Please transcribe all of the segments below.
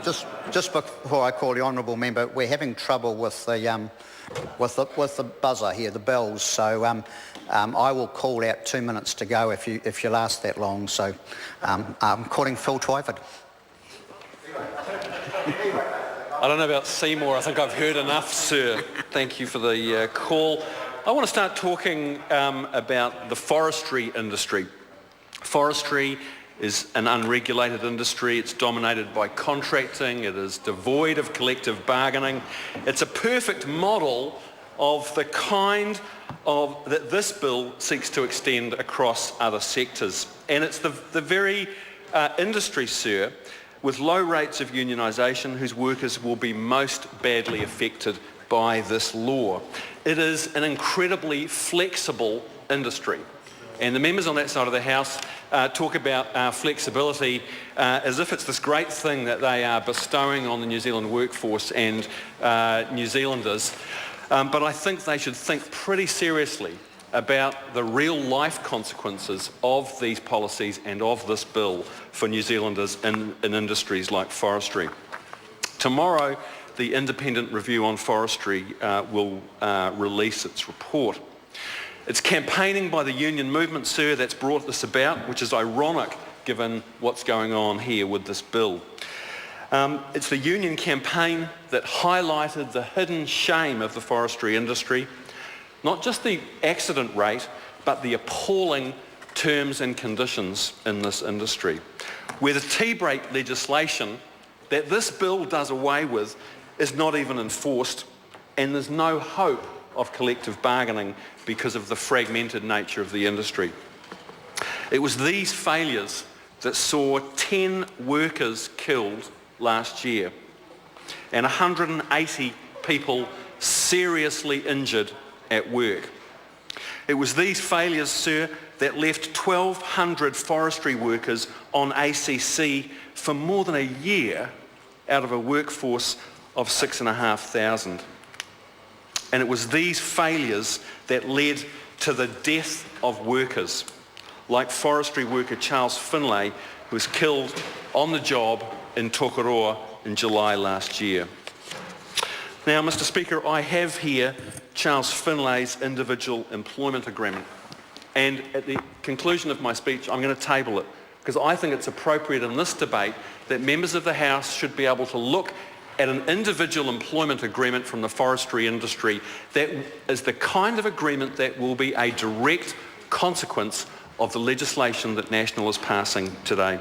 just before I call the honourable member, we're having trouble with the buzzer here, the bells. So I will call out 2 minutes to go if you last that long. So I'm calling Phil Twyford. I don't know about Seymour. I think I've heard enough, sir. Thank you for the call. I want to start talking about the forestry industry. Forestry is an unregulated industry. It's dominated by contracting. It is devoid of collective bargaining. It's a perfect model of the kind of that this bill seeks to extend across other sectors. And it's the very industry, sir, with low rates of unionisation whose workers will be most badly affected by this law. It is an incredibly flexible industry. And the members on that side of the House talk about flexibility as if it's this great thing that they are bestowing on the New Zealand workforce and New Zealanders. But I think they should think pretty seriously about the real life consequences of these policies and of this bill for New Zealanders in industries like forestry. Tomorrow, the Independent Review on Forestry will release its report. It's campaigning by the union movement, sir, that's brought this about, which is ironic given what's going on here with this bill. It's the union campaign that highlighted the hidden shame of the forestry industry, not just the accident rate, but the appalling terms and conditions in this industry, where the tea break legislation that this bill does away with is not even enforced, and there's no hope of collective bargaining because of the fragmented nature of the industry. It was these failures that saw 10 workers killed last year and 180 people seriously injured at work. It was these failures, sir, that left 1,200 forestry workers on ACC for more than a year out of a workforce of 6,500. And it was these failures that led to the death of workers, like forestry worker Charles Finlay, who was killed on the job in Tokoroa in July last year. Now, Mr. Speaker, I have here Charles Finlay's individual employment agreement. And at the conclusion of my speech, I'm going to table it, because I think it's appropriate in this debate that members of the House should be able to look at an individual employment agreement from the forestry industry that is the kind of agreement that will be a direct consequence of the legislation that National is passing today.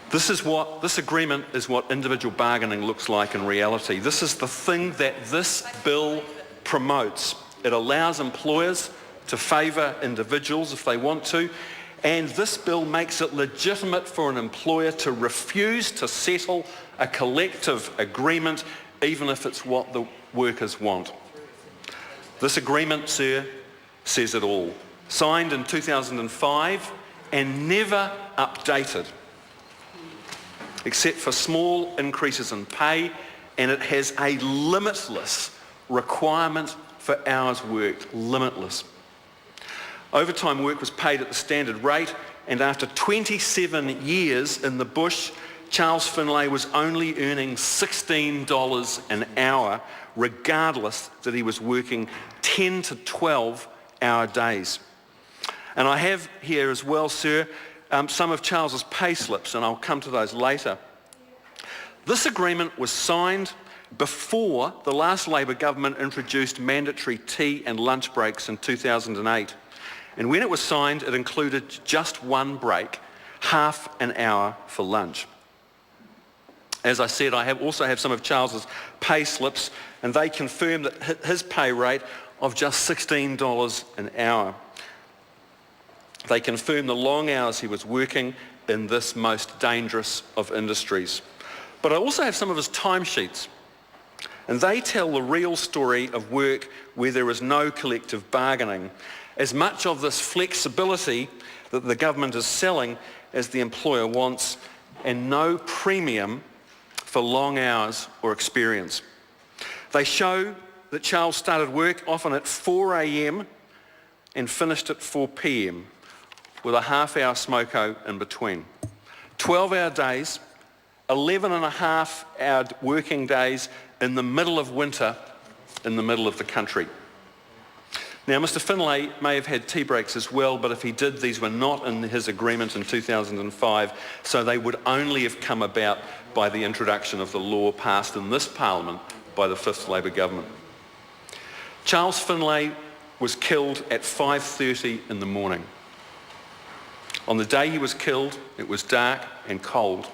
This agreement is what individual bargaining looks like in reality. This is the thing that this bill promotes. It allows employers to favour individuals if they want to, and this bill makes it legitimate for an employer to refuse to settle a collective agreement, even if it's what the workers want. This agreement, sir, says it all. Signed in 2005 and never updated, except for small increases in pay, and it has a limitless requirement for hours worked, limitless. Overtime work was paid at the standard rate, and after 27 years in the bush, Charles Finlay was only earning $16 an hour, regardless that he was working 10 to 12-hour days. And I have here as well, sir, some of Charles's pay slips, and I'll come to those later. This agreement was signed before the last Labor government introduced mandatory tea and lunch breaks in 2008. And when it was signed, it included just one break, half an hour for lunch. As I said, I also have some of Charles's pay slips, and they confirm that his pay rate of just $16 an hour. They confirm the long hours he was working in this most dangerous of industries. But I also have some of his timesheets, and they tell the real story of work where there is no collective bargaining. As much of this flexibility that the government is selling as the employer wants, and no premium for long hours or experience. They show that Charles started work often at 4 a.m. and finished at 4 p.m. with a half-hour smoko in between. 12-hour days 11.5-hour working days in the middle of winter in the middle of the country. Now, Mr Finlay may have had tea breaks as well, but if he did, these were not in his agreement in 2005, so they would only have come about by the introduction of the law passed in this Parliament by the 5th Labour government. Charles Finlay was killed at 5:30 in the morning. On the day he was killed, it was dark and cold.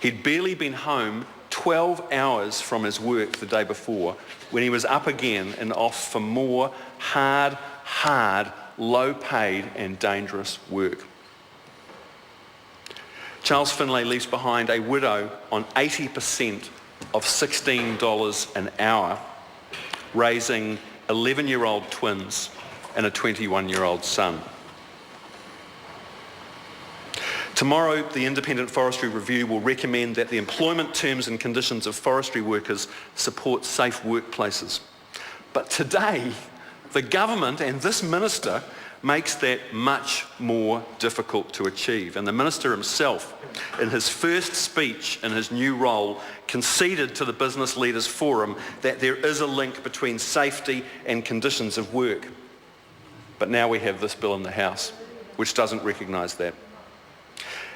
He'd barely been home 12 hours from his work the day before when he was up again and off for more hard, low-paid and dangerous work. Charles Finlay leaves behind a widow on 80% of $16 an hour, raising 11-year-old twins and a 21-year-old son. Tomorrow, the Independent Forestry Review will recommend that the employment terms and conditions of forestry workers support safe workplaces. But today, the government and this minister makes that much more difficult to achieve. And the minister himself, in his first speech in his new role, conceded to the Business Leaders Forum that there is a link between safety and conditions of work. But now we have this bill in the House, which doesn't recognise that.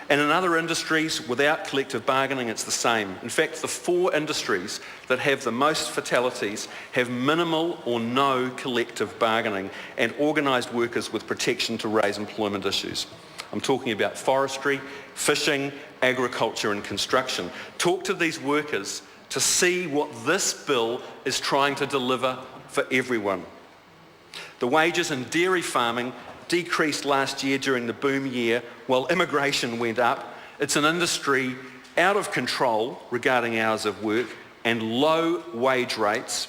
And in other industries, without collective bargaining, it's the same. In fact, the 4 industries that have the most fatalities have minimal or no collective bargaining and organised workers with protection to raise employment issues. I'm talking about forestry, fishing, agriculture and construction. Talk to these workers to see what this bill is trying to deliver for everyone. The wages in dairy farming decreased last year during the boom year while immigration went up. It's an industry out of control regarding hours of work and low wage rates,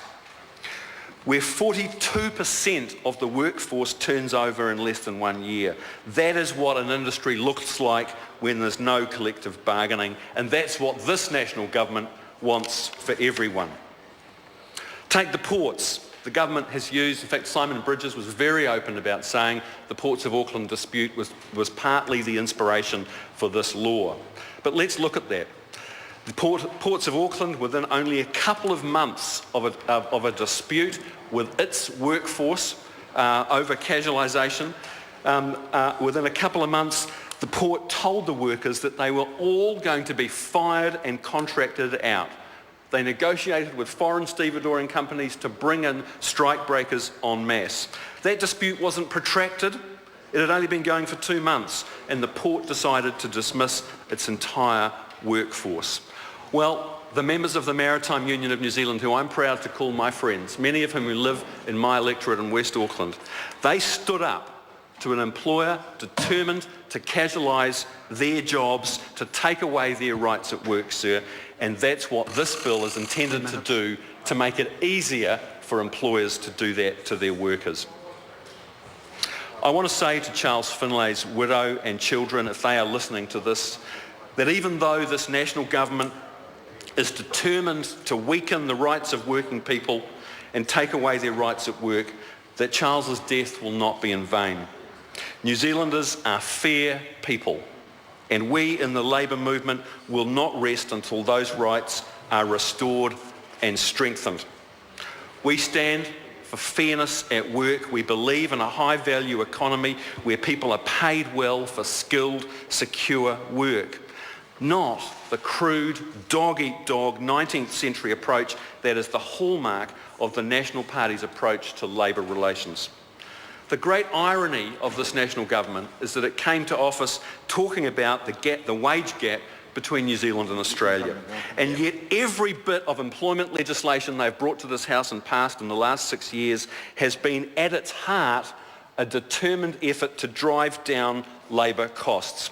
where 42% of the workforce turns over in less than 1 year. That is what an industry looks like when there's no collective bargaining, and that's what this national government wants for everyone. Take the ports. The government has used, in fact, Simon Bridges was very open about saying the Ports of Auckland dispute was partly the inspiration for this law. But let's look at that. The Ports of Auckland, within only a couple of months of a dispute with its workforce over casualisation, within a couple of months, the port told the workers that they were all going to be fired and contracted out. They negotiated with foreign stevedoring companies to bring in strike breakers en masse. That dispute wasn't protracted. It had only been going for 2 months, and the port decided to dismiss its entire workforce. Well, the members of the Maritime Union of New Zealand, who I'm proud to call my friends, many of whom who live in my electorate in West Auckland, they stood up to an employer determined to casualise their jobs, to take away their rights at work, sir, and that's what this bill is intended to do, to make it easier for employers to do that to their workers. I want to say to Charles Finlay's widow and children, if they are listening to this, that even though this national government is determined to weaken the rights of working people and take away their rights at work, that Charles's death will not be in vain. New Zealanders are fair people, and we in the Labour movement will not rest until those rights are restored and strengthened. We stand for fairness at work. We believe in a high-value economy where people are paid well for skilled, secure work, not the crude, dog-eat-dog 19th century approach that is the hallmark of the National Party's approach to labour relations. The great irony of this national government is that it came to office talking about the wage gap between New Zealand and Australia. And yet every bit of employment legislation they've brought to this House and passed in the last 6 years has been at its heart a determined effort to drive down labour costs.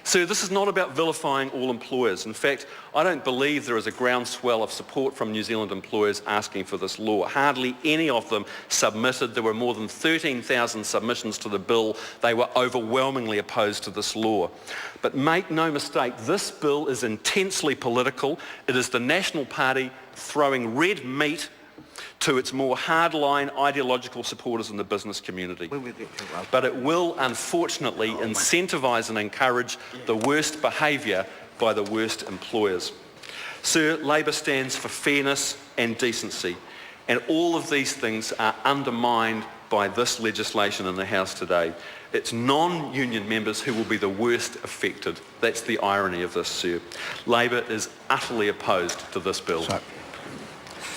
So this is not about vilifying all employers. In fact, I don't believe there is a groundswell of support from New Zealand employers asking for this law. Hardly any of them submitted. There were more than 13,000 submissions to the bill. They were overwhelmingly opposed to this law. But make no mistake, this bill is intensely political. It is the National Party throwing red meat to its more hardline ideological supporters in the business community. But it will unfortunately incentivise and encourage the worst behaviour by the worst employers. Sir, Labor stands for fairness and decency, and all of these things are undermined by this legislation in the House today. It's non-union members who will be the worst affected. That's the irony of this, sir. Labor is utterly opposed to this bill.